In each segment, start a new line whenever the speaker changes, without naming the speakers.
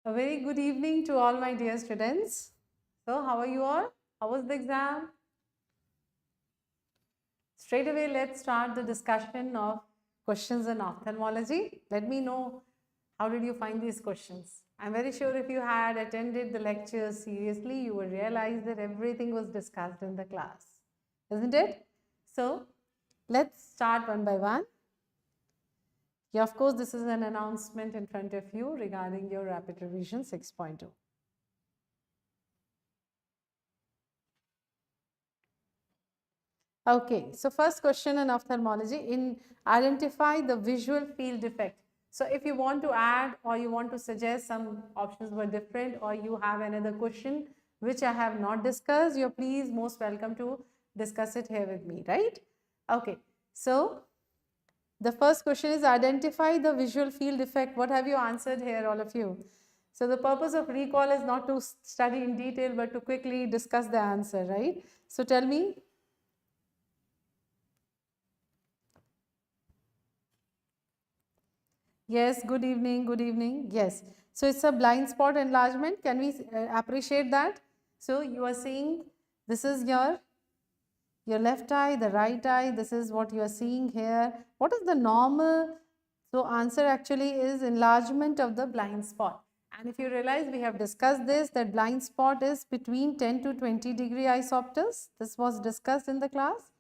A very good evening to all my dear students. So, how are you all? How was the exam? Straight away, let's start the discussion of questions in ophthalmology. Let me know how did you find these questions. I'm very sure if you had attended the lectures seriously, you would realize that everything was discussed in the class, isn't it? So, let's start one by one. Yeah, of course, this is an announcement in front of you regarding your rapid revision 6.2. Okay, so first question in ophthalmology, identify the visual field defect. So if you want to add or you want to suggest some options were different, or you have another question which I have not discussed, you're please most welcome to discuss it here with me, right? Okay, so the first question is identify the visual field defect. What have you answered here, all of you? So the purpose of recall is not to study in detail, but to quickly discuss the answer, right? So tell me. Yes, good evening, good evening. Yes. So it's a blind spot enlargement. Can we appreciate that? So you are seeing this is your left eye, the right eye. This is what you are seeing here. What is the normal? So answer actually is enlargement of the blind spot. And if you realize, we have discussed this, that blind spot is between 10 to 20 degree isoptus. This was discussed in the class.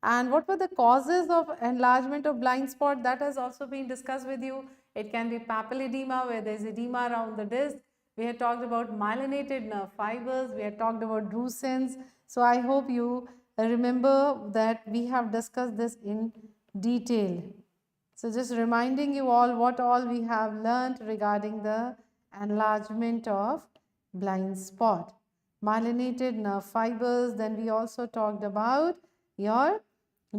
And what were the causes of enlargement of blind spot? That has also been discussed with you. It can be papilledema, where there is edema around the disc. We had talked about myelinated nerve fibers. We had talked about drusen's. So I hope you remember that we have discussed this in detail. So just reminding you all what all we have learned regarding the enlargement of blind spot. Myelinated nerve fibers. Then we also talked about your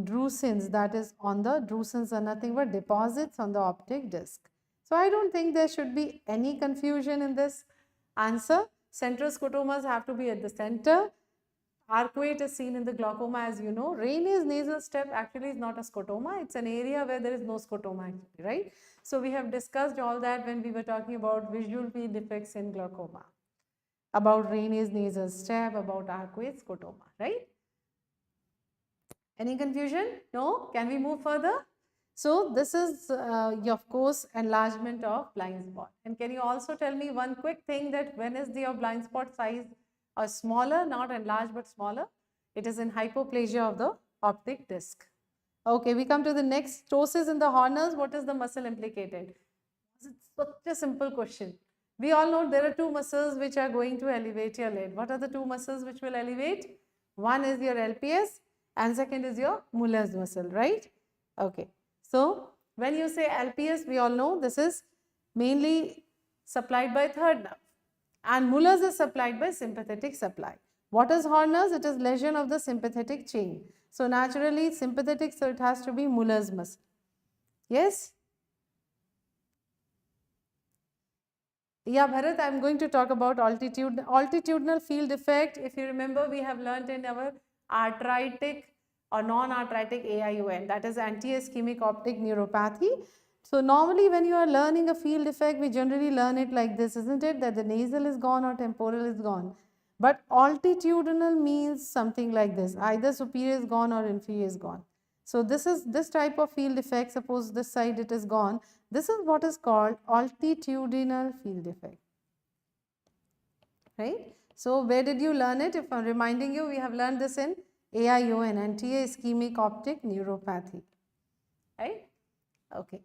drusen's, that is on the drusen's are nothing but deposits on the optic disc. So I don't think there should be any confusion in this answer. Central scotomas have to be at the center. Arcuate is seen in the glaucoma, as you know. Raynaud's nasal step actually is not a scotoma. It's an area where there is no scotoma actually, right? So we have discussed all that when we were talking about visual field defects in glaucoma, about Raynaud's nasal step, about arcuate scotoma, right? Any confusion? No? Can we move further? So this is of course enlargement of blind spot. And can you also tell me one quick thing, that when is your blind spot size smaller, not enlarged but smaller? It is in hypoplasia of the optic disc. Okay, we come to the next, ptosis in the horners. What is the muscle implicated? It's such a simple question. We all know there are two muscles which are going to elevate your lid. What are the two muscles which will elevate? One is your LPS and second is your Muller's muscle, right? Okay. So when you say LPS, we all know this is mainly supplied by third nerve, and Muller's is supplied by sympathetic supply. What is Horner's? It is lesion of the sympathetic chain. So naturally sympathetic, so it has to be Muller's muscle. Yes? Yeah, Bharat, I am going to talk about altitudinal field defect. If you remember, we have learnt in our arthritic or non-arthritic AION, that is anti-ischemic optic neuropathy. So normally when you are learning a field defect, we generally learn it like this, isn't it? That the nasal is gone or temporal is gone. But altitudinal means something like this, either superior is gone or inferior is gone. So this is this type of field defect. Suppose this side it is gone. This is what is called altitudinal field defect, right? So where did you learn it? If I'm reminding you, we have learned this in AION, anti-ischemic optic neuropathy, right? Okay.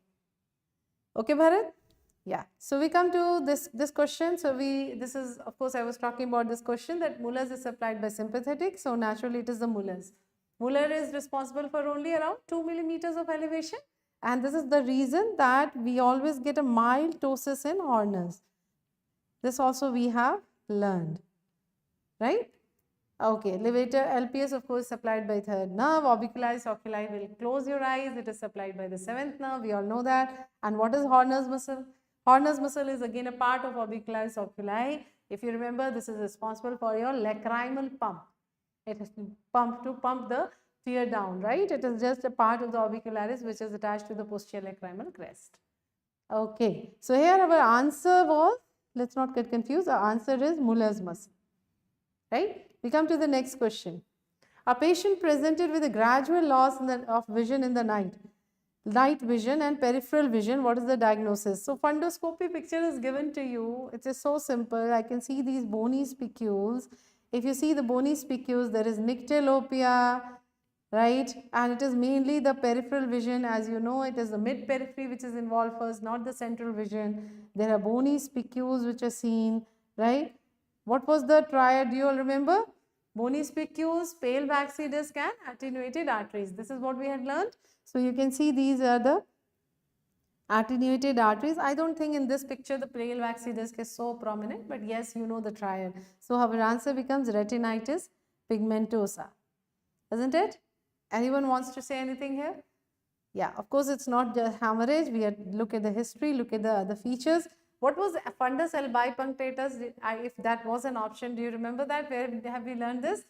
Okay, Bharat? Yeah. So we come to this question. So this is, of course, I was talking about this question, that Muller's is supplied by sympathetic. So naturally it is the Muller's. Muller is responsible for only around 2 millimeters of elevation. And this is the reason that we always get a mild ptosis in Horner's. This also we have learned, right? Okay, levator LPS of course supplied by third nerve. Orbicularis oculi will close your eyes. It is supplied by the seventh nerve. We all know that. And what is Horner's muscle? Horner's muscle is again a part of orbicularis oculi. If you remember, this is responsible for your lacrimal pump. It is to pump the tear down, right? It is just a part of the orbicularis which is attached to the posterior lacrimal crest. Okay, so here our answer was Let's not get confused. Our answer is Muller's muscle. Right? We come to the next question. A patient presented with a gradual loss of vision in the night vision and peripheral vision. What is the diagnosis? So fundoscopy picture is given to you. It is so simple. I can see these bony spicules. If you see the bony spicules, there is nyctalopia, right? And it is mainly the peripheral vision. As you know, it is the mid-periphery which is involved first, not the central vision. There are bony spicules which are seen, right? What was the triad? Do you all remember? Bony spicules, pale waxy disc and attenuated arteries. This is what we had learned. So you can see these are the attenuated arteries. I don't think in this picture the pale waxy disc is so prominent, but yes, you know the triad. So our answer becomes retinitis pigmentosa, isn't it? Anyone wants to say anything here? Yeah, of course it's not just hemorrhage. We had look at the history, look at the other features. What was fundus albipunctatus? If that was an option, do you remember that? Where have we learned this?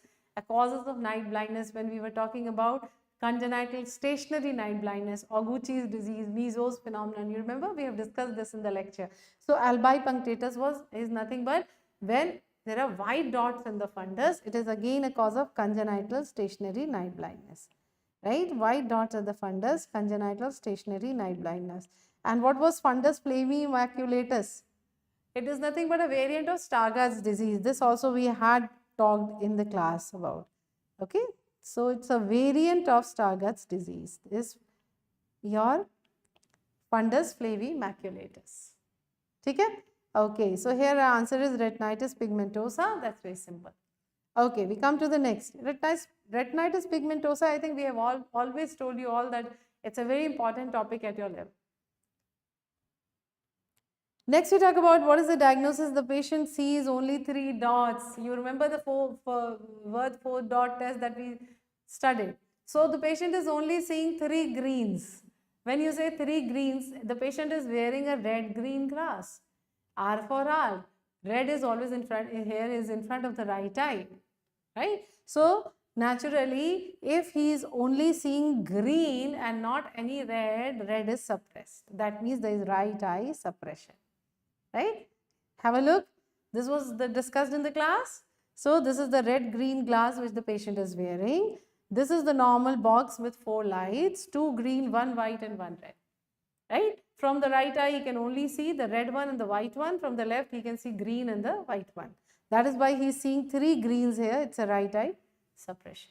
Causes of night blindness when we were talking about congenital stationary night blindness, Oguchi's disease, Mesos phenomenon. You remember? We have discussed this in the lecture. So albipunctatus is nothing but when there are white dots in the fundus, it is again a cause of congenital stationary night blindness. Right? White dots at the fundus, congenital stationary night blindness. And what was fundus flavi maculatus? It is nothing but a variant of Stargardt's disease. This also we had talked in the class about. Okay. So it's a variant of Stargardt's disease. Is your fundus flavi maculatus. Okay. Okay. So here our answer is retinitis pigmentosa. That's very simple. Okay. We come to the next. Retinitis pigmentosa. I think we have always told you all that it's a very important topic at your level. Next we talk about what is the diagnosis. The patient sees only 3 dots. You remember the four dot test that we studied. So the patient is only seeing 3 greens. When you say 3 greens, the patient is wearing a red-green glass. R for R. Red is always in front, here is in front of the right eye. Right? So naturally, if he is only seeing green and not any red, red is suppressed. That means there is right eye suppression. Right? Have a look. This was discussed in the class. So this is the red-green glass which the patient is wearing. This is the normal box with 4 lights, 2 green, 1 white and 1 red. Right? From the right eye, he can only see the red one and the white one. From the left, he can see green and the white one. That is why he is seeing 3 greens here. It's a right eye suppression.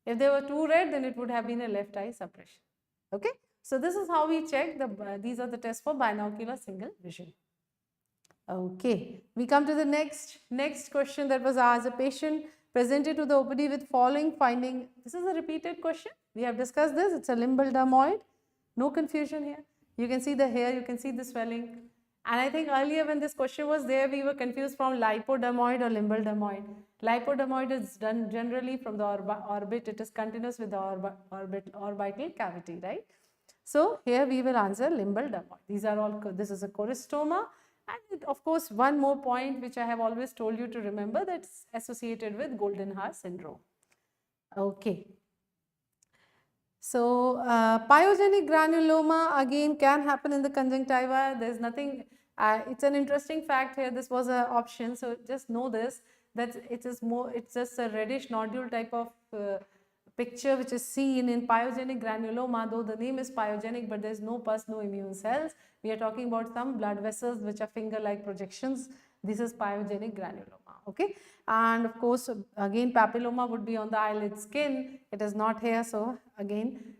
If there were 2 red, then it would have been a left eye suppression. Okay? So this is how we check. These are the tests for binocular single vision. Okay, we come to the next question that was asked. A patient presented to the OPD with following finding. This is a repeated question. We have discussed this. It's a limbal dermoid. No confusion here. You can see the hair, you can see the swelling. And I think earlier when this question was there, we were confused from lipodermoid or limbal dermoid. Lipodermoid is done generally from the orbit. It is continuous with the orbital cavity, right? So here we will answer limbal dermoid. These are all, this is a choristoma. And of course, one more point which I have always told you to remember, that's associated with golden hour syndrome. Okay. So, pyogenic granuloma again can happen in the conjunctiva. There is nothing, it's an interesting fact here. This was an option. So, just know this, that it's just a reddish nodule type of picture which is seen in pyogenic granuloma, though the name is pyogenic, but there is no pus, no immune cells. We are talking about some blood vessels which are finger-like projections. This is pyogenic granuloma, okay? And of course, again, papilloma would be on the eyelid skin. It is not here, so again,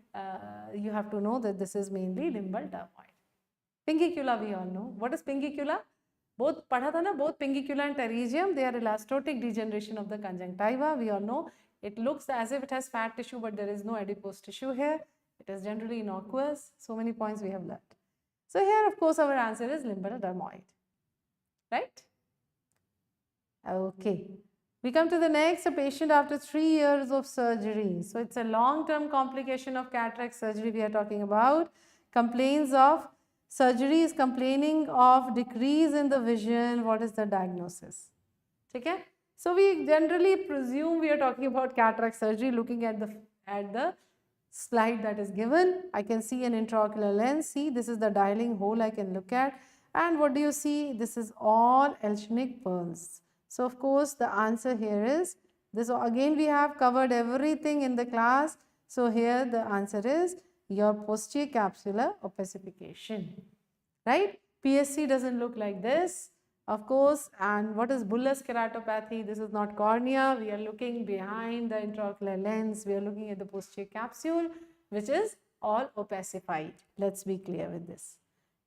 you have to know that this is mainly limbal dermoid. Pingicula, we all know. What is pingicula? Both pingicula and pterygium, they are elastotic degeneration of the conjunctiva. We all know. It looks as if it has fat tissue, but there is no adipose tissue here. It is generally innocuous. So many points we have learned. So here, of course, our answer is limbal dermoid. Right? Okay. We come to the next, a patient after 3 years of surgery. So it's a long-term complication of cataract surgery we are talking about. Complains of surgery, is complaining of decrease in the vision. What is the diagnosis? Okay? So we generally presume we are talking about cataract surgery. Looking at the slide that is given, I can see an intraocular lens. See, this is the dialing hole I can look at. And what do you see? This is all Elshinic pearls. So of course the answer here is this. Again we have covered everything in the class. So here the answer is your posterior capsular opacification, right? PSC doesn't look like this, of course. And what is bullous keratopathy? This is not cornea. We are looking behind the intraocular lens. We are looking at the posterior capsule, which is all opacified. Let's be clear with this.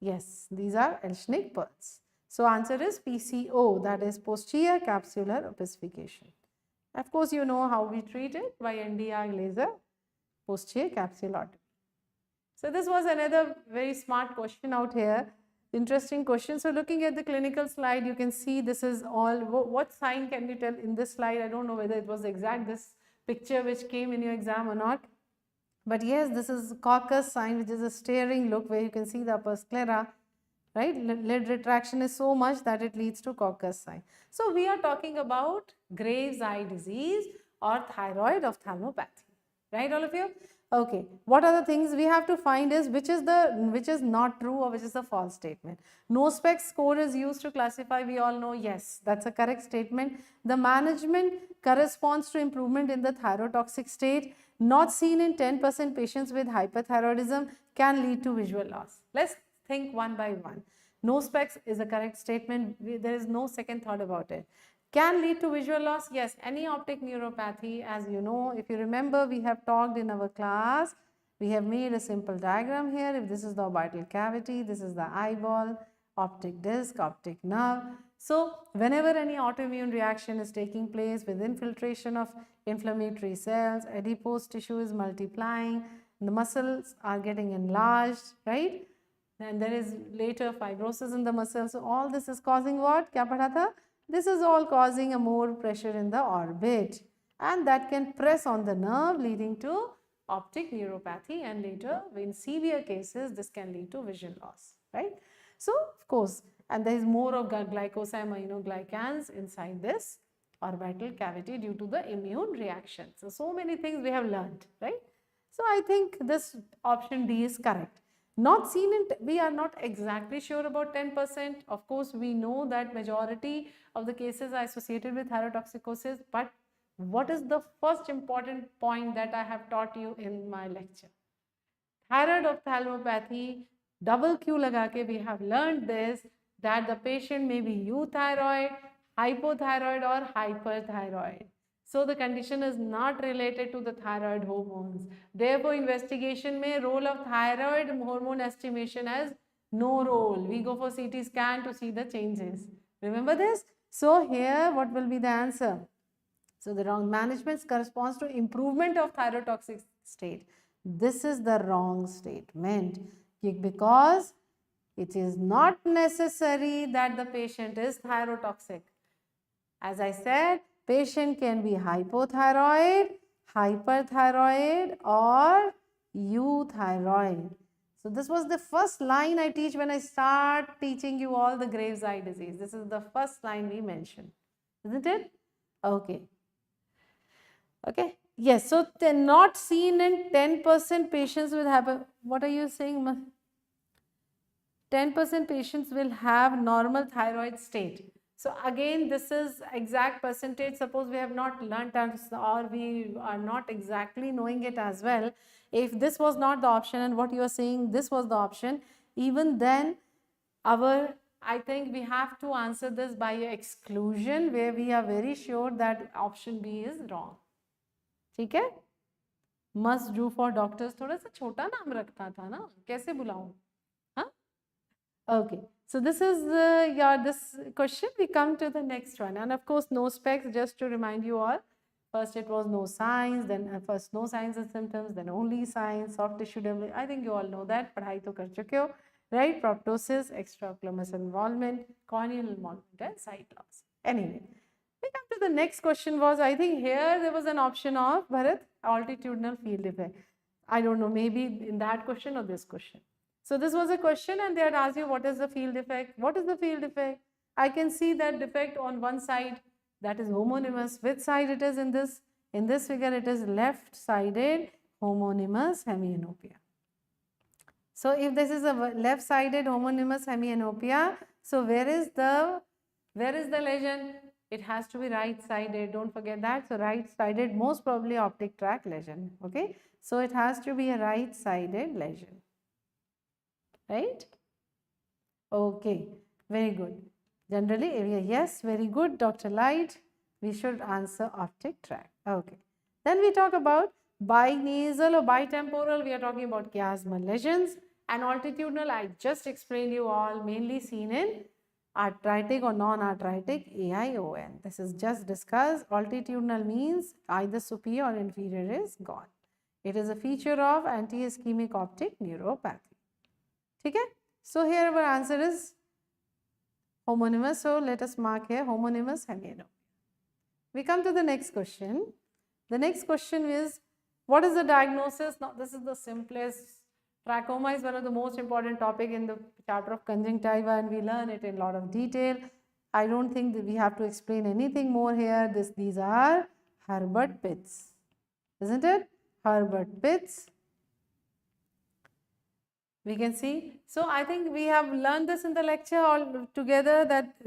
Yes, these are Elshinic pearls. So answer is PCO, that is posterior capsular opacification. Of course, you know how we treat it by NDR laser, posterior capsulotomy. So this was another very smart question out here. Interesting question. So looking at the clinical slide, you can see this is all. What sign can we tell in this slide? I don't know whether it was exact this picture which came in your exam or not. But yes, this is Coccus sign, which is a staring look where you can see the upper sclera, right? Lid retraction is so much that it leads to Coccus sign. So we are talking about Graves' eye disease or thyroid ophthalmopathy, right, all of you? Okay, what are the things we have to find is which is not true or which is a false statement. No specs score is used to classify, we all know, yes, that's a correct statement. The management corresponds to improvement in the thyrotoxic state, not seen in 10% patients with hyperthyroidism, can lead to visual loss. Let's think one by one. No specs is a correct statement, there is no second thought about it. Can lead to visual loss? Yes, any optic neuropathy, as you know, if you remember, we have talked in our class, we have made a simple diagram here. If this is the orbital cavity, this is the eyeball, optic disc, optic nerve. So whenever any autoimmune reaction is taking place with infiltration of inflammatory cells, adipose tissue is multiplying, the muscles are getting enlarged, right? And there is later fibrosis in the muscle. So all this is causing what? Kya padha tha? This is all causing a more pressure in the orbit, and that can press on the nerve, leading to optic neuropathy, and later in severe cases this can lead to vision loss, right? So of course, and there is more of glycosaminoglycans inside this orbital cavity due to the immune reaction. So many things we have learned, right? So I think this option D is correct. Not seen in, we are not exactly sure about 10%. Of course, we know that majority of the cases are associated with thyrotoxicosis, but what is the first important point that I have taught you in my lecture? Thyroid ophthalmopathy, double Q laga ke we have learned this, that the patient may be euthyroid, hypothyroid or hyperthyroid. So the condition is not related to the thyroid hormones. Therefore, investigation may role of thyroid hormone estimation as no role. We go for CT scan to see the changes. Remember this? So here what will be the answer? So the wrong management corresponds to improvement of thyrotoxic state. This is the wrong statement because it is not necessary that the patient is thyrotoxic. As I said, patient can be hypothyroid, hyperthyroid or euthyroid. So this was the first line I teach when I start teaching you all the Graves' eye disease. This is the first line we mentioned, isn't it? Okay. Okay. Yes. So they're not seen in 10% patients with what are you saying? 10% patients will have normal thyroid state. So again, this is exact percentage. Suppose we have not learnt or we are not exactly knowing it as well. If this was not the option and what you are saying, this was the option, even then I think we have to answer this by exclusion where we are very sure that option B is wrong. ठीक है? Must do for doctors थोड़ा सा छोटा नाम रखता था ना, कैसे बुलाऊं? हाँ? Okay. So this is this question. We come to the next one, and of course no specs. Just to remind you all, first it was no signs, then first no signs and symptoms, then only signs, soft tissue development. I think you all know that. पढ़ाई तो कर चुके हो, right? Proptosis, extraocular muscle involvement, corneal involvement, and sight loss. Anyway, we come to the next question. Was I think here there was an option of Bharat altitudinal field effect. I don't know, maybe in that question or this question. So this was a question and they had asked you what is the field effect? What is the field effect? I can see that defect on one side, that is homonymous. Which side it is in this? In this figure it is left-sided homonymous hemianopia. So if this is a left-sided homonymous hemianopia, so where is the lesion? It has to be right-sided. Don't forget that. So right-sided, most probably optic tract lesion. Okay. So it has to be a right-sided lesion. Right? Okay. Very good. Generally, yes, very good, Dr. Light. We should answer optic tract. Okay. Then we talk about binasal or bitemporal. We are talking about chiasmal lesions. And altitudinal, I just explained you all, mainly seen in arthritic or non-arthritic AION. This is just discussed. Altitudinal means either superior or inferior is gone. It is a feature of anti-ischemic optic neuropathy. Okay? So here our answer is homonymous. So let us mark here homonymous hemianopia. We come to the next question. The next question is, what is the diagnosis? Now this is the simplest. Trachoma is one of the most important topic in the chapter of conjunctiva, and we learn it in a lot of detail. I don't think that we have to explain anything more here. These are Herbert pits, isn't it? Herbert pits. We can see. So I think we have learned this in the lecture all together, that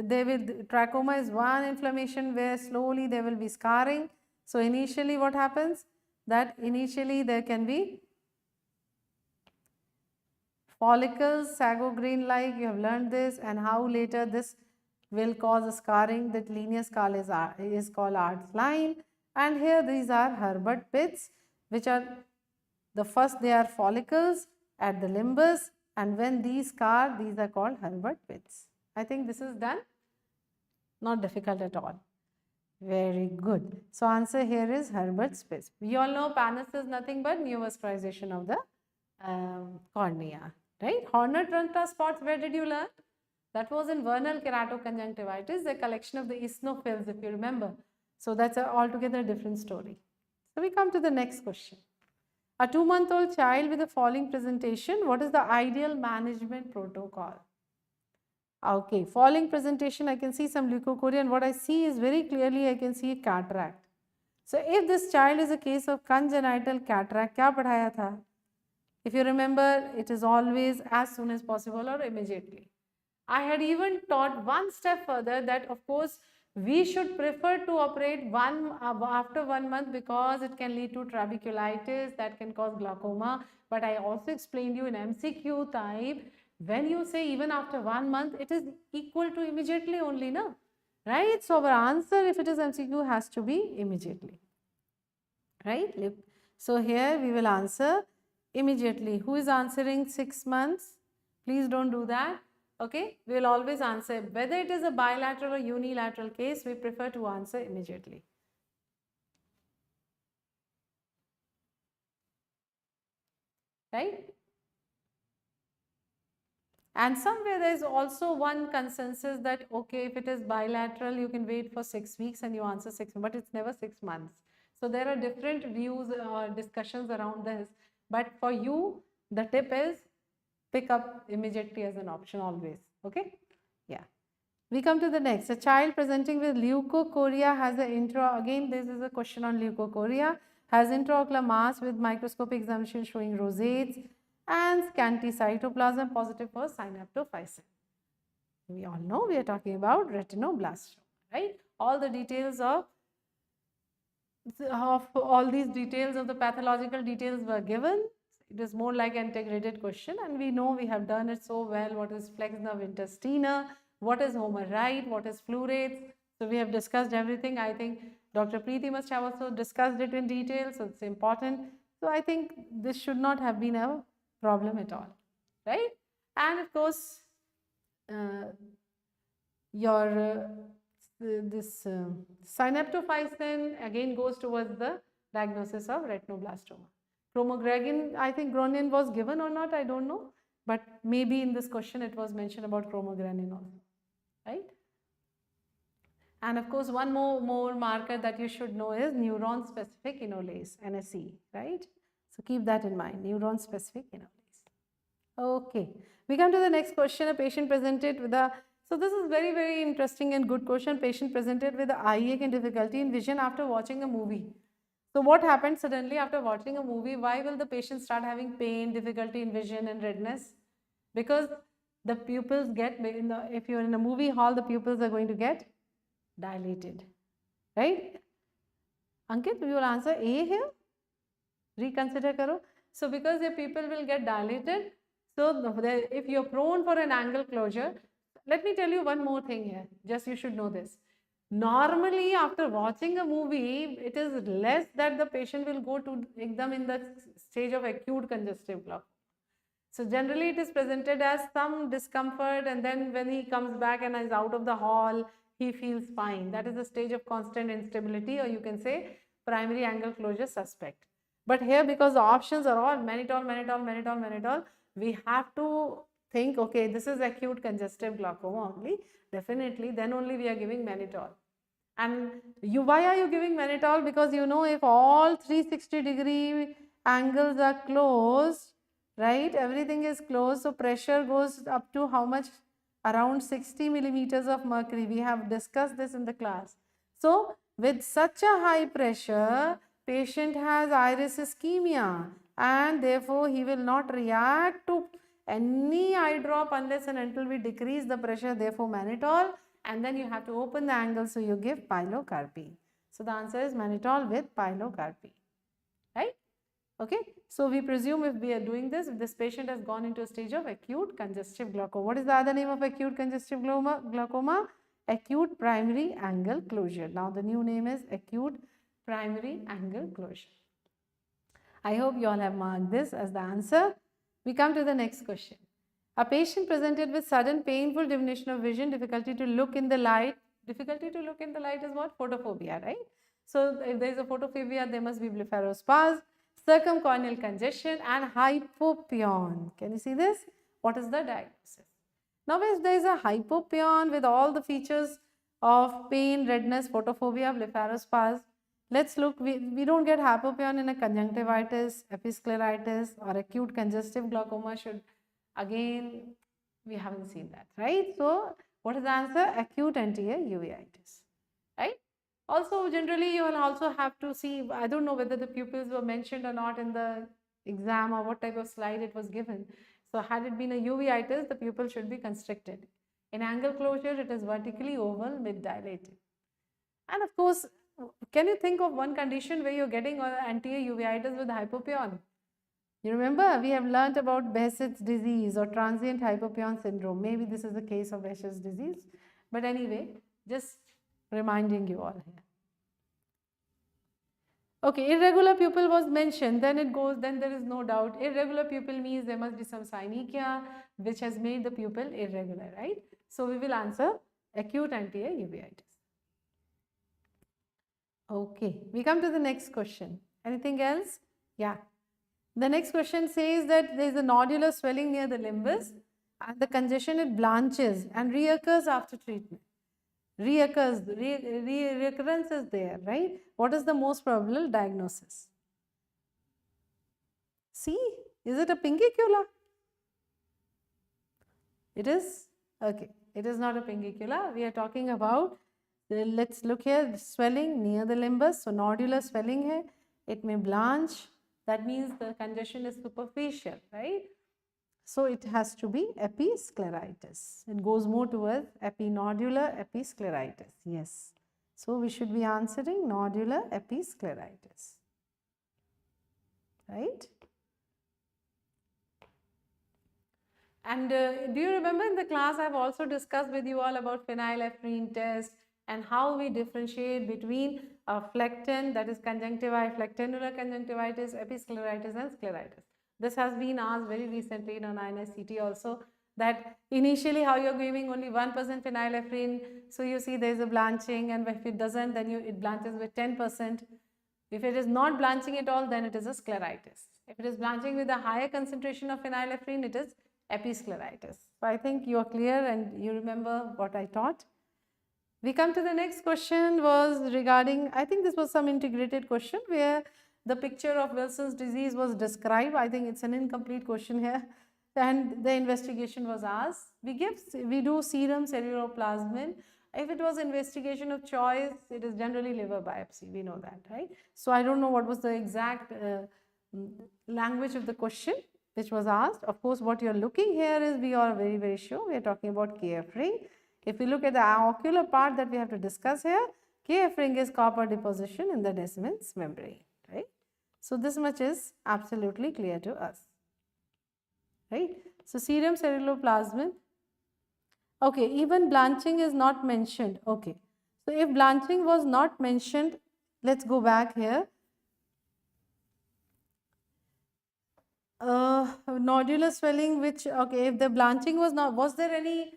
trachoma is one inflammation where slowly there will be scarring. So initially what happens? That initially there can be follicles, sago green like, you have learned this, and how later this will cause a scarring. That linear scar is called Art's line. And here these are Herbert pits, which are the first, they are follicles at the limbus, and when these scar, these are called Herbert pits. I think this is done. Not difficult at all. Very good. So answer here is Herbert's pits. We all know Panis is nothing but neovascularization of the cornea, right? Horner-Trunta spots, where did you learn? That was in vernal keratoconjunctivitis, the collection of the eosinophils, if you remember. So that's an altogether different story. So we come to the next question. A 2-month-old child with a falling presentation, what is the ideal management protocol? Okay, falling presentation, I can see some leukocoria, and what I see is very clearly, I can see a cataract. So if this child is a case of congenital cataract, क्या पढ़ाया था? If you remember, it is always as soon as possible or immediately. I had even taught one step further that of course we should prefer to operate after 1 month, because it can lead to trabeculitis that can cause glaucoma. But I also explained you in MCQ type, when you say even after 1 month, it is equal to immediately only, no? Right? So our answer, if it is MCQ, has to be immediately. Right? So here we will answer immediately. Who is answering 6 months? Please don't do that. Okay, we will always answer, whether it is a bilateral or unilateral case, we prefer to answer immediately. Right? And somewhere there is also one consensus that, okay, if it is bilateral, you can wait for 6 weeks and you answer 6 months, but it's never 6 months. So there are different views or discussions around this. But for you, the tip is pick up immediately as an option always. Okay? Yeah. We come to the next. A child presenting with leukocoria has an again this is a question on leukocoria, has intraocular mass with microscopic examination showing rosates and scanty cytoplasm, positive for synaptophysin. We all know we are talking about retinoblastoma, right? All the details of all these details of the pathological details were given. It is more like an integrated question, and we know we have done it so well. What is flexner intestina? What is homerite? What is fluorates? So we have discussed everything. I think Dr. Preeti must have also discussed it in detail, so it's important. So I think this should not have been a problem at all, right? And of course, this synaptophysin again goes towards the diagnosis of retinoblastoma. Chromogranin, I think Gronin was given or not, I don't know. But maybe in this question it was mentioned about chromogranin also, right? And of course, one more marker that you should know is neuron specific enolase, NSE, right? So keep that in mind, neuron specific enolase. Okay, we come to the next question. A patient presented with a, so this is very, very interesting and good question. Patient presented with eye ache and difficulty in vision after watching a movie. So what happened suddenly after watching a movie? Why will the patient start having pain, difficulty in vision and redness? Because the pupils get, if you're in a movie hall, the pupils are going to get dilated, right? Ankit, you will answer A here. Reconsider karo. So because your pupil will get dilated, so if you're prone for an angle closure, let me tell you one more thing here. Just you should know this. Normally, after watching a movie, it is less that the patient will go to them in the stage of acute congestive glaucoma. So generally, it is presented as some discomfort, and then when he comes back and is out of the hall, he feels fine. That is the stage of constant instability, or you can say primary angle closure suspect. But here, because the options are all mannitol, mannitol, mannitol, mannitol, we have to think, okay, this is acute congestive glaucoma only. Definitely, then only we are giving mannitol. And why are you giving mannitol? Because you know, if all 360-degree angles are closed, right, everything is closed, so pressure goes up to how much? Around 60 millimeters of mercury. We have discussed this in the class. So with such a high pressure, patient has iris ischemia, and therefore he will not react to any eye drop unless and until we decrease the pressure, therefore mannitol, and then you have to open the angle, so you give pilocarpine. So the answer is mannitol with pilocarpine, right? Okay, so we presume if we are doing this, if this patient has gone into a stage of acute congestive glaucoma. What is the other name of acute congestive glaucoma? Acute primary angle closure. Now the new name is acute primary angle closure. I hope you all have marked this as the answer. We come to the next question. A patient presented with sudden painful diminution of vision, difficulty to look in the light. Difficulty to look in the light is what? Photophobia, right? So if there is a photophobia, there must be blepharospasm, circumcorneal congestion and hypopyon. Can you see this? What is the diagnosis? Now if there is a hypopyon with all the features of pain, redness, photophobia, blepharospasm, let's look. We don't get hypopyon in a conjunctivitis, episcleritis or acute congestive glaucoma. Again, we haven't seen that, right? So what is the answer? Acute anterior uveitis, right? Also, generally, you will also have to see, I don't know whether the pupils were mentioned or not in the exam or what type of slide it was given. So had it been a uveitis, the pupil should be constricted. In angle closure, it is vertically oval, mid dilated. And of course, can you think of one condition where you're getting anterior uveitis with hypopyon? You remember, we have learnt about Behçet's disease or transient hypopyon syndrome. Maybe this is the case of Behçet's disease. But anyway, just reminding you all here. Okay, irregular pupil was mentioned, then it goes, then there is no doubt. Irregular pupil means there must be some synechia which has made the pupil irregular, right? So we will answer acute anterior uveitis. Okay, we come to the next question. Anything else? Yeah. The next question says that there is a nodular swelling near the limbus and the congestion, it blanches and reoccurs after treatment. Reoccurrence is there, right? What is the most probable diagnosis? See, is it a pincicula? It is? Okay, it is not a pincicula. We are talking about, let's look here, swelling near the limbus. So nodular swelling here, it may blanch. That means the congestion is superficial, right? So it has to be episcleritis. It goes more towards epinodular episcleritis. Yes. So we should be answering nodular episcleritis. Right? And do you remember in the class I have also discussed with you all about phenylephrine test and how we differentiate between flectin, that is conjunctivitis, flectinular conjunctivitis, episcleritis and scleritis. This has been asked very recently in an INI-CET also, that initially how you're giving only 1% phenylephrine, so you see there is a blanching, and if it doesn't, then it blanches with 10%. If it is not blanching at all, then it is a scleritis. If it is blanching with a higher concentration of phenylephrine, it is episcleritis. So I think you are clear and you remember what I taught. We come to the next question was regarding, I think this was some integrated question where the picture of Wilson's disease was described. I think it's an incomplete question here. And the investigation was asked. We do serum ceruloplasmin If it was investigation of choice, it is generally liver biopsy. We know that, right? So I don't know what was the exact language of the question which was asked. Of course, what you're looking here is, we are very, very sure we are talking about KF ring. If we look at the ocular part that we have to discuss here, KF ring is copper deposition in the Descemet's membrane, right? So this much is absolutely clear to us, right? So serum ceruloplasmin. Okay, even blanching is not mentioned. Okay, so if blanching was not mentioned, let's go back here. Nodular swelling, which, okay, if the blanching was not, was there any,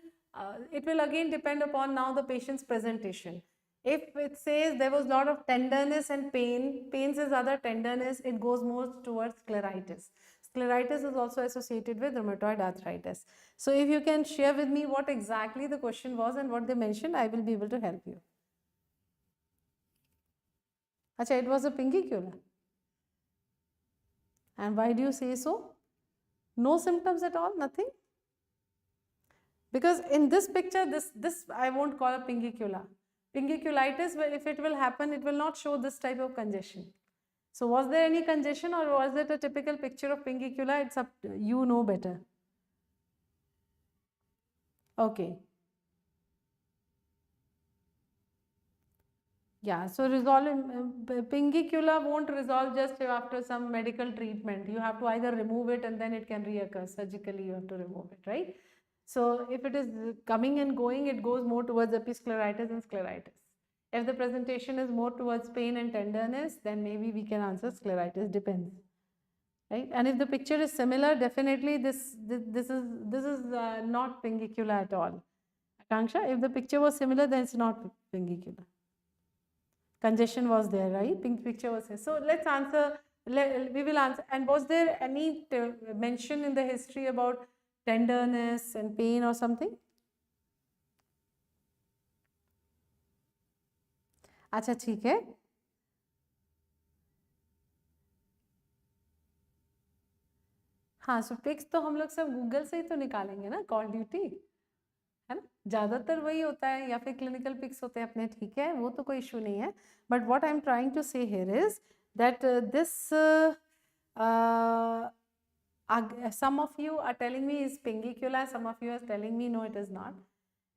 it will again depend upon now the patient's presentation. If it says there was a lot of tenderness and pain says other tenderness, it goes more towards scleritis. Scleritis is also associated with rheumatoid arthritis. So if you can share with me what exactly the question was and what they mentioned, I will be able to help you. Acha, it was a pincicula. And why do you say so? No symptoms at all, nothing? Because in this picture, this I won't call a pincicula. Pinciculitis, if it will happen, it will not show this type of congestion. So was there any congestion, or was it a typical picture of pincicula? It's up to you, know better. Okay. Yeah, so resolving pincicula won't resolve just after some medical treatment. You have to either remove it and then it can reoccur. Surgically, you have to remove it, right? So if it is coming and going, it goes more towards episcleritis and scleritis. If the presentation is more towards pain and tenderness, then maybe we can answer scleritis, depends, right? And if the picture is similar, definitely this is not pincicula at all. Akanksha, if the picture was similar, then it's not pincicula. Congestion was there, right? Pink picture was there. So let's answer, we will answer. And was there any mention in the history about tenderness and pain or something? अच्छा ठीक है. हाँ, सो pics तो हम लोग सब Google से ही तो निकालेंगे ना, कॉल ड्यूटी है ना, ज़्यादातर वही होता है, या फिर क्लिनिकल पिक्स होते हैं अपने, ठीक है, वो तो कोई इशू नहीं है. But what I am trying to say here is that this some of you are telling me is pincicula, some of you are telling me no, it is not.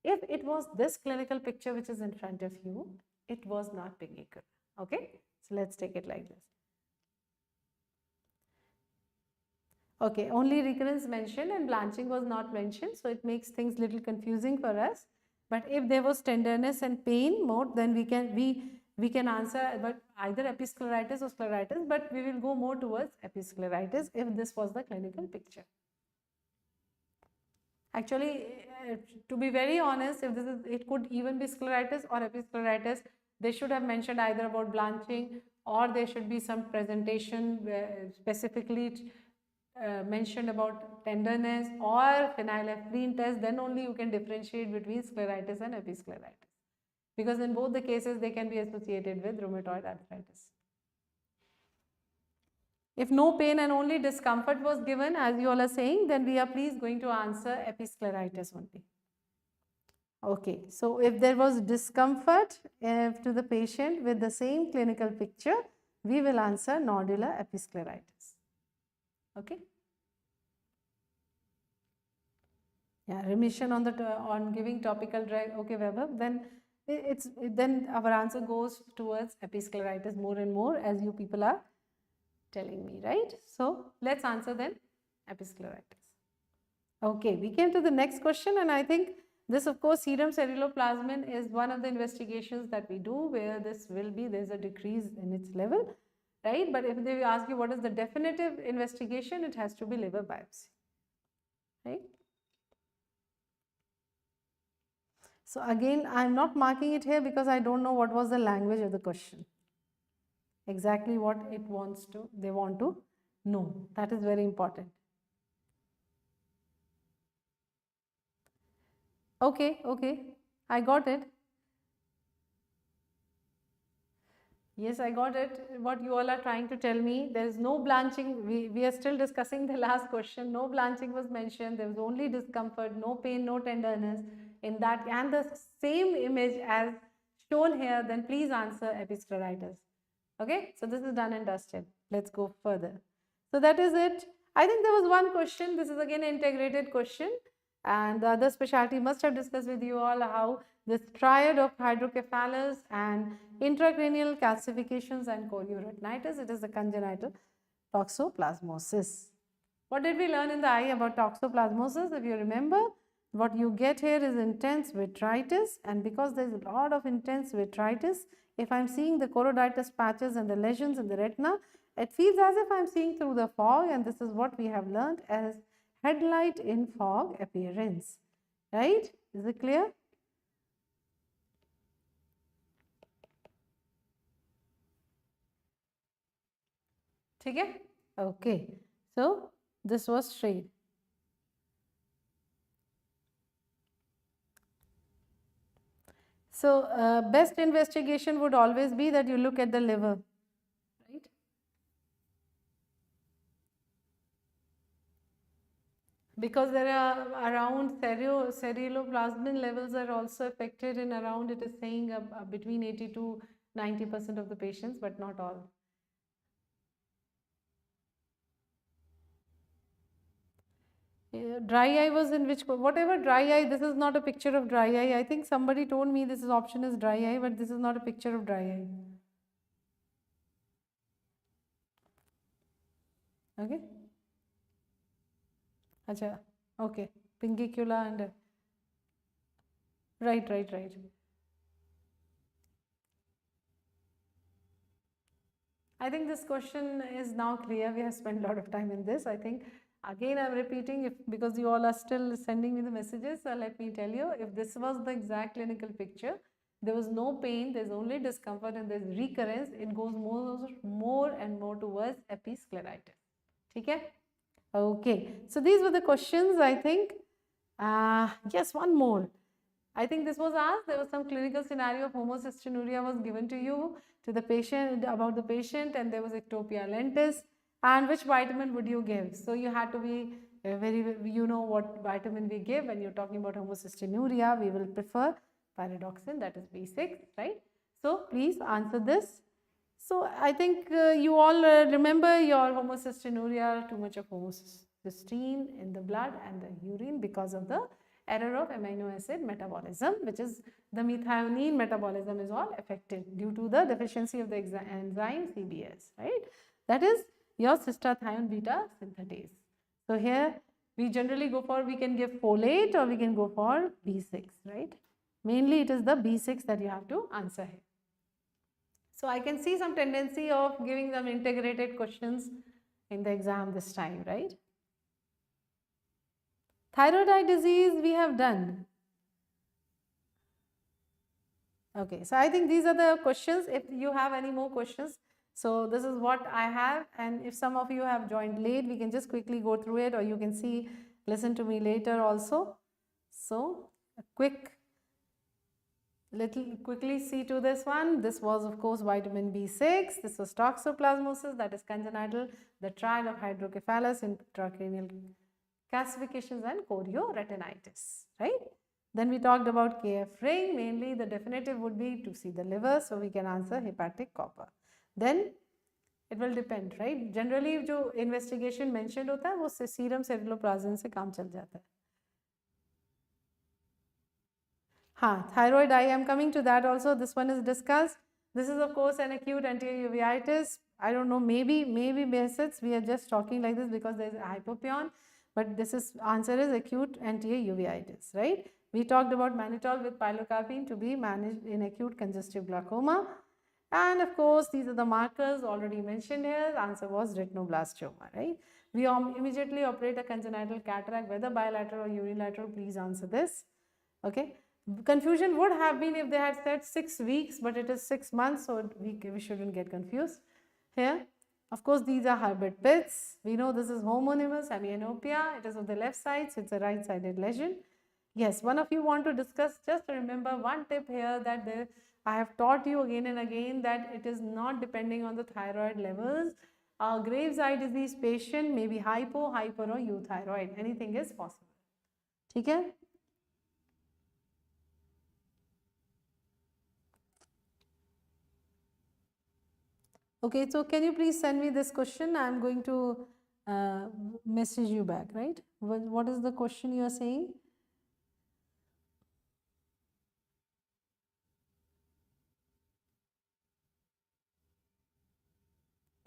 If it was this clinical picture which is in front of you, it was not pincicula. Okay, so let's take it like this. Okay, only recurrence mentioned and blanching was not mentioned, so it makes things little confusing for us. But if there was tenderness and pain more, then we can answer but either episcleritis or scleritis, but we will go more towards episcleritis if this was the clinical picture. Actually, to be very honest, if this is, it could even be scleritis or episcleritis. They should have mentioned either about blanching, or there should be some presentation specifically mentioned about tenderness or phenylephrine test. Then only you can differentiate between scleritis and episcleritis, because in both the cases they can be associated with rheumatoid arthritis. If no pain and only discomfort was given, as you all are saying, then we are please going to answer episcleritis only. Okay, so if there was discomfort to the patient with the same clinical picture, we will answer nodular episcleritis. Okay. Yeah, remission on the on giving topical drug. Okay, Vaibhav, then our answer goes towards episcleritis more and more, as you people are telling me, right? So let's answer then episcleritis. Okay, we came to the next question, and I think this, of course, serum ceruloplasmin is one of the investigations that we do where this will be, there's a decrease in its level, right? But if they ask you what is the definitive investigation, it has to be liver biopsy, right? So again, I am not marking it here because I don't know what was the language of the question. Exactly what it wants to, they want to know. That is very important. Okay, okay, I got it. Yes, I got it. What you all are trying to tell me, there is no blanching. We are still discussing the last question. No blanching was mentioned. There was only discomfort, no pain, no tenderness. in that and the same image as shown here, then please answer Episcleritis. Okay, so this is done and dusted. Let's go further. So that is it. I think there was one question. This is again an integrated question, and the other specialty must have discussed with you all how this triad of hydrocephalus and intracranial calcifications and chorioretinitis, it is the congenital toxoplasmosis. What did we learn in the eye about toxoplasmosis? If you remember, what you get here is intense vitritis, and because there is a lot of intense vitritis, if I am seeing the choroiditis patches and the lesions in the retina, it feels as if I am seeing through the fog, and this is what we have learned as headlight in fog appearance, right? Is it clear? Okay, so this was straight. So best investigation would always be that you look at the liver, right? Because there are around ceruloplasmin levels are also affected in around, it is saying between 80 to 90% of the patients, but not all. Dry eye was in which, whatever dry eye, this is not a picture of dry eye. I think somebody told me this is option is dry eye, but this is not a picture of dry eye. Okay. Acha, okay. Pingicula and right. I think this question is now clear. We have spent a lot of time in this. I think again I'm repeating because you all are still sending me the messages. So let me tell you, if this was the exact clinical picture, there was no pain, there's only discomfort and there's recurrence, it goes more and more towards episcleritis. Okay? Okay. So these were the questions, I think. Yes, one more. I think this was asked, there was some clinical scenario of homocystinuria was given to you, to the patient, about the patient, and there was ectopia lentis, and which vitamin would you give? So you had to be you know what vitamin we give when you're talking about homocystinuria. We will prefer pyridoxine, that is B6, right? So please answer this. So I think you all remember your homocystinuria, too much of homocysteine in the blood and the urine because of the error of amino acid metabolism, which is the methionine metabolism is all affected due to the deficiency of the enzyme CBS, right? That is your cystathione beta synthetase. So here we generally go for, we can give folate or we can go for B6, right? Mainly it is the B6 that you have to answer here. So I can see some tendency of giving them integrated questions in the exam this time, right? Thyroid eye disease we have done. Okay, so I think these are the questions. If you have any more questions, so this is what I have, and if some of you have joined late, we can just quickly go through it, or you can listen to me later also. So a quickly see to this one. This was of course vitamin B6. This was toxoplasmosis, that is congenital, the triad of hydrocephalus, intracranial calcifications and chorioretinitis, right? Then we talked about KF ring. Mainly the definitive would be to see the liver, so we can answer hepatic copper. Then it will depend, right? Generally जो investigation mentioned होता है वो serum ceruloplasmin से काम चल जाता है. Thyroid eye, I am coming to that also. This one is discussed. This is of course an acute anterior uveitis. I don't know, maybe basets. We are just talking like this because there is a hypopion, but this is answer is acute anterior uveitis, right? We talked about mannitol with pilocarpine to be managed in acute congestive glaucoma. And of course, these are the markers already mentioned here. The answer was retinoblastoma, right? We immediately operate a congenital cataract, whether bilateral or unilateral. Please answer this. Okay. Confusion would have been if they had said 6 weeks, but it is 6 months, so we shouldn't get confused here. Of course, these are Herbert pits. We know this is homonymous hemianopia. It is of the left side, so it's a right-sided lesion. Yes, one of you want to discuss, just remember one tip here that I have taught you again and again that it is not depending on the thyroid levels. A Graves' eye disease patient may be hypo, hyper or euthyroid. Anything is possible. Okay? Okay, so can you please send me this question? I'm going to message you back, right? What is the question you are saying?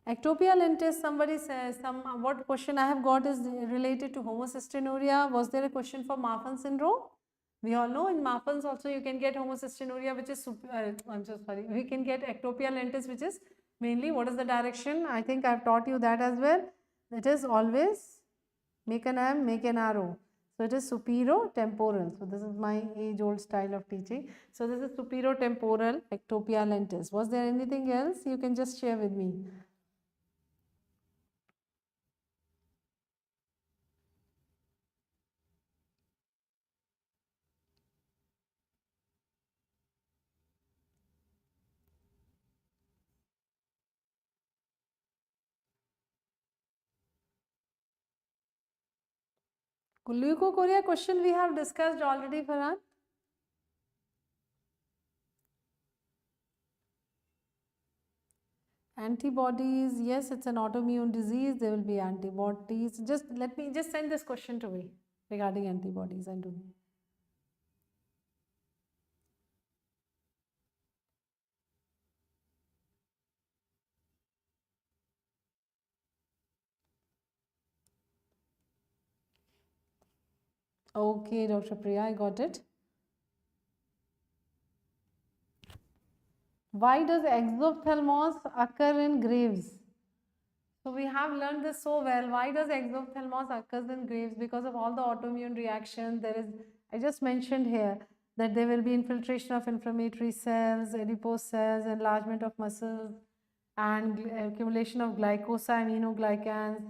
Ectopia lentis, somebody says, what question I have got is related to homocystinuria. Was there a question for Marfan syndrome? We all know in Marfan's also you can get homocystinuria, which is, I'm so sorry, we can get ectopia lentis, which is mainly, what is the direction? I think I've taught you that as well. It is always make an M, make an arrow. So it is supero-temporal. So this is my age-old style of teaching. So this is supero-temporal ectopia lentis. Was there anything else? You can just share with me. Leukocoria question we have discussed already, Farhan. Antibodies, yes, it's an autoimmune disease. There will be antibodies. Just let me just send this question to me regarding antibodies and do. Okay, Dr. Priya, I got it. Why does exophthalmos occur in graves? So we have learned this so well. Why does exophthalmos occurs in graves? Because of all the autoimmune reactions. There is, I just mentioned here that there will be infiltration of inflammatory cells, adipose cells, enlargement of muscles, and accumulation of glycosaminoglycans,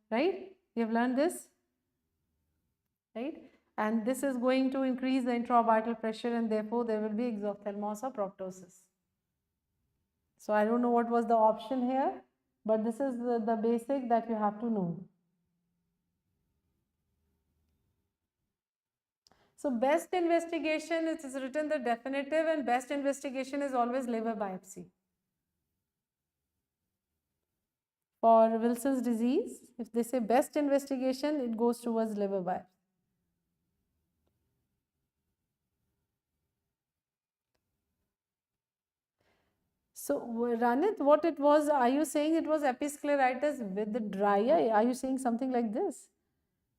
right? We have learned this, right? And this is going to increase the intraorbital pressure, and therefore there will be exophthalmos or proptosis. So I don't know what was the option here, but this is the basic that you have to know. So best investigation, it is written the definitive, and best investigation is always liver biopsy. For Wilson's disease, if they say best investigation, it goes towards liver biopsy. So Ranit, what it was, are you saying it was episcleritis with the dry eye? Are you saying something like this?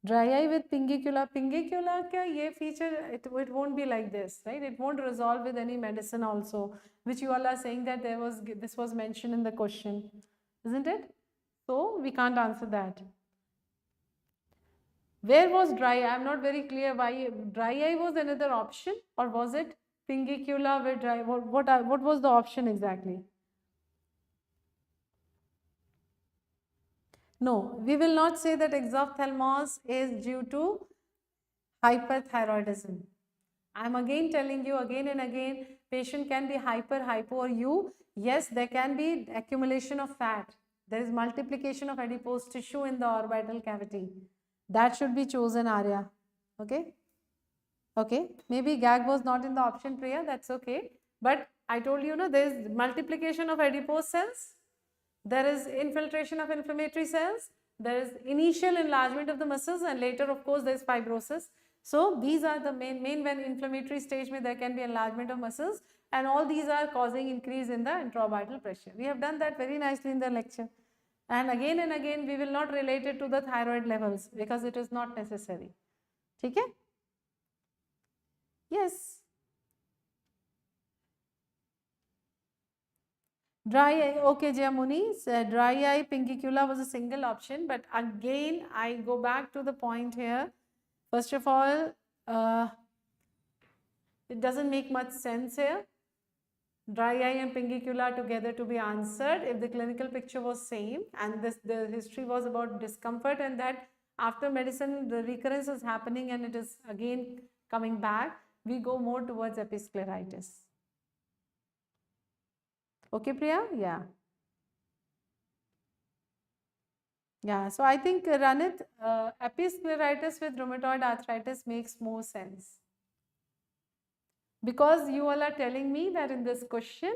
Dry eye with pingicula. Pingicula ka ye feature, it won't be like this, right? It won't resolve with any medicine also, which you all are saying that this was mentioned in the question, isn't it? So we can't answer that. Where was dry eye? I'm not very clear why dry eye was another option, or was it pingicula with dry? What was the option exactly? No, we will not say that exophthalmos is due to hyperthyroidism. I'm again telling you again and again, patient can be hyper, hypo, or U. Yes, there can be accumulation of fat. There is multiplication of adipose tissue in the orbital cavity. That should be chosen, Arya. Okay? Okay. Maybe gag was not in the option, Priya. That's okay. But I told you, there is multiplication of adipose cells. There is infiltration of inflammatory cells. There is initial enlargement of the muscles, and later, of course, there is fibrosis. So these are the main when inflammatory stage there can be enlargement of muscles, and all these are causing increase in the intraorbital pressure. We have done that very nicely in the lecture. And again, we will not relate it to the thyroid levels because it is not necessary. Okay? Yes. Dry eye, okay, Jayamuni, dry eye pingicula was a single option, but again, I go back to the point here. First of all, it doesn't make much sense here. Dry eye and pingicula together to be answered if the clinical picture was same and the history was about discomfort, and that after medicine the recurrence is happening and it is again coming back, we go more towards episcleritis. Okay, Priya? Yeah. Yeah, so I think Ranit, episcleritis with rheumatoid arthritis makes more sense. Because you all are telling me that in this question,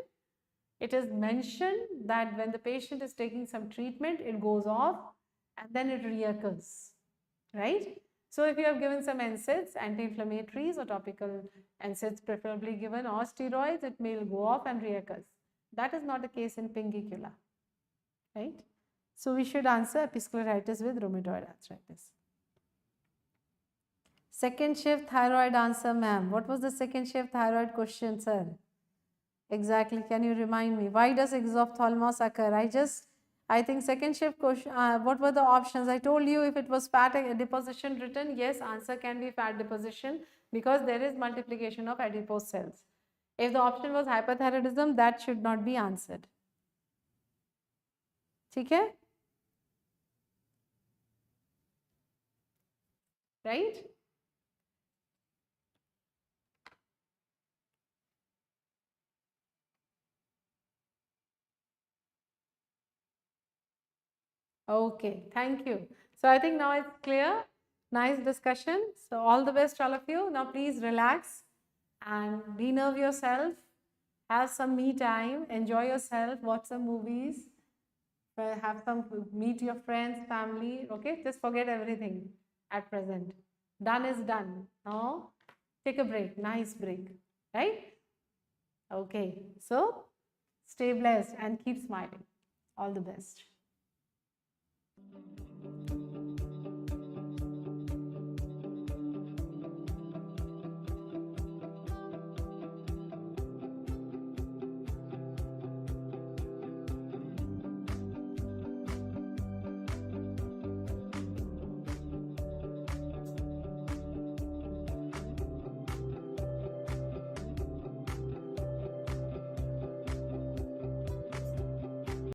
it is mentioned that when the patient is taking some treatment, it goes off and then it reoccurs, right? So if you have given some NSAIDs, anti-inflammatories or topical NSAIDs preferably given, or steroids, it may go off and reoccurs. That is not the case in pingicula, right? So we should answer episcleritis with rheumatoid arthritis. Second shift thyroid answer, ma'am. What was the second shift thyroid question, sir? Exactly. Can you remind me? Why does exophthalmos occur? I think second shift question, what were the options? I told you if it was fat deposition written, yes, answer can be fat deposition because there is multiplication of adipose cells. If the option was hyperthyroidism, that should not be answered. Okay? Right? Okay, thank you. So I think now it's clear. Nice discussion. So all the best, all of you. Now please relax and de-nerve yourself. Have some me time. Enjoy yourself. Watch some movies. Have some, meet your friends, family. Okay, just forget everything at present. Done is done. Now take a break. Nice break. Right? Okay. So stay blessed and keep smiling. All the best.